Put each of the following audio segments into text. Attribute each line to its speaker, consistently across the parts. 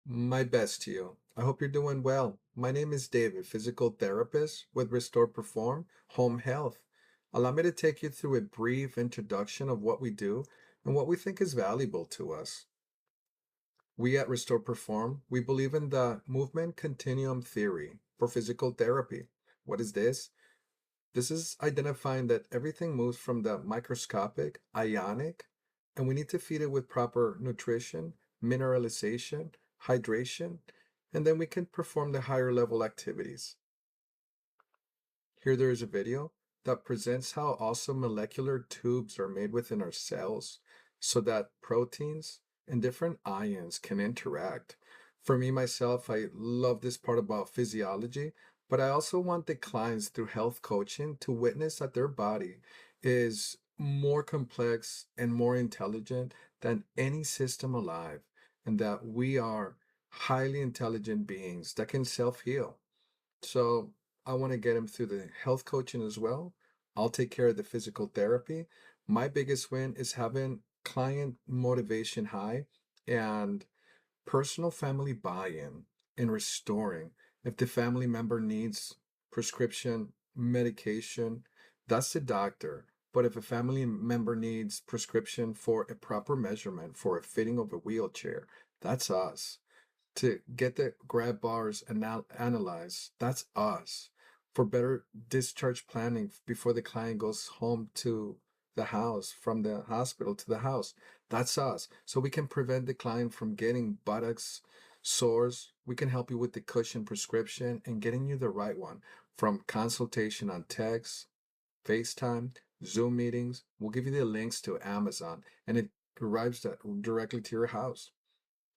Speaker 1: My best to you. I hope you're doing well. My name is David, physical therapist with Restore Perform Home Health. Allow me to take you through a brief introduction of what we do and what we think is valuable to us. We at Restore Perform, we believe in the movement continuum theory for physical therapy. What is this? This is identifying that everything moves from the microscopic, ionic, and we need to feed it with proper nutrition, mineralization, hydration, and then we can perform the higher level activities. Here there is a video that presents how also molecular tubes are made within our cells so that proteins and different ions can interact. For me, myself, I love this part about physiology, but I also want the clients through health coaching to witness that their body is more complex and more intelligent than any system alive, and that we are highly intelligent beings that can self heal. So I want to get him through the health coaching as well. I'll take care of the physical therapy. My biggest win is having client motivation high and personal family buy-in in restoring. If the family member needs prescription medication, that's the doctor. But if a family member needs prescription for a proper measurement for a fitting of a wheelchair, that's us. To get the grab bars and analyze, that's us. For better discharge planning before the client goes home to the house, from the hospital to the house, that's us. So we can prevent the client from getting buttocks sores. We can help you with the cushion prescription and getting you the right one, from consultation on text, FaceTime, Zoom meetings. We'll give you the links to Amazon, and it arrives directly to your house.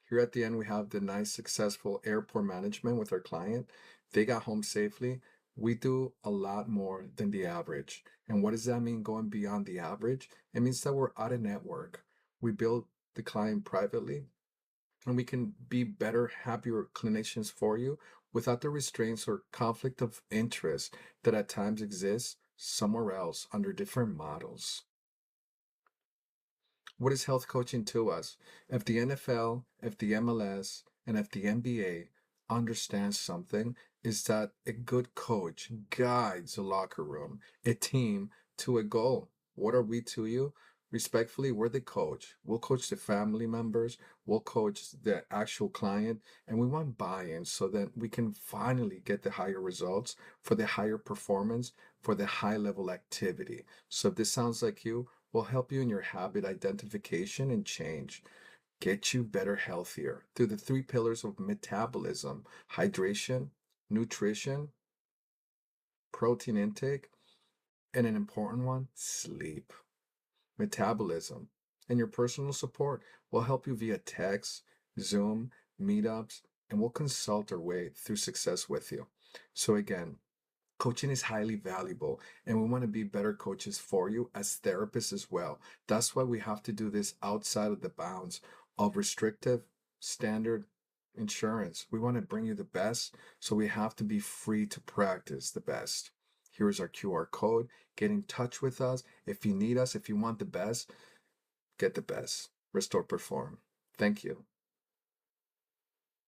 Speaker 1: Here at the end, we have the nice, successful airport management with our client. They got home safely. We do a lot more than the average. And what does that mean, going beyond the average? It means that we're out of network. We build the client privately, and we can be better, happier clinicians for you without the restraints or conflict of interest that at times exists somewhere else under different models. What is health coaching to us? If the NFL, if the MLS, and if the NBA understands something, is that a good coach guides a locker room, a team to a goal. What are we to you? Respectfully, we're the coach. We'll coach the family members, we'll coach the actual client, and we want buy-in so that we can finally get the higher results for the higher performance, for the high level activity. So if this sounds like you, will help you in your habit identification and change, get you better, healthier through the three pillars of metabolism: hydration, nutrition, protein intake, and an important one, sleep. Metabolism and your personal support will help you via text, Zoom, meetups, and we'll consult our way through success with you. So, again, coaching is highly valuable, and we want to be better coaches for you as therapists as well. That's why we have to do this outside of the bounds of restrictive standard insurance. We want to bring you the best, so we have to be free to practice the best. Here's our QR code. Get in touch with us. If you need us, if you want the best, get the best. Restore Perform. Thank you.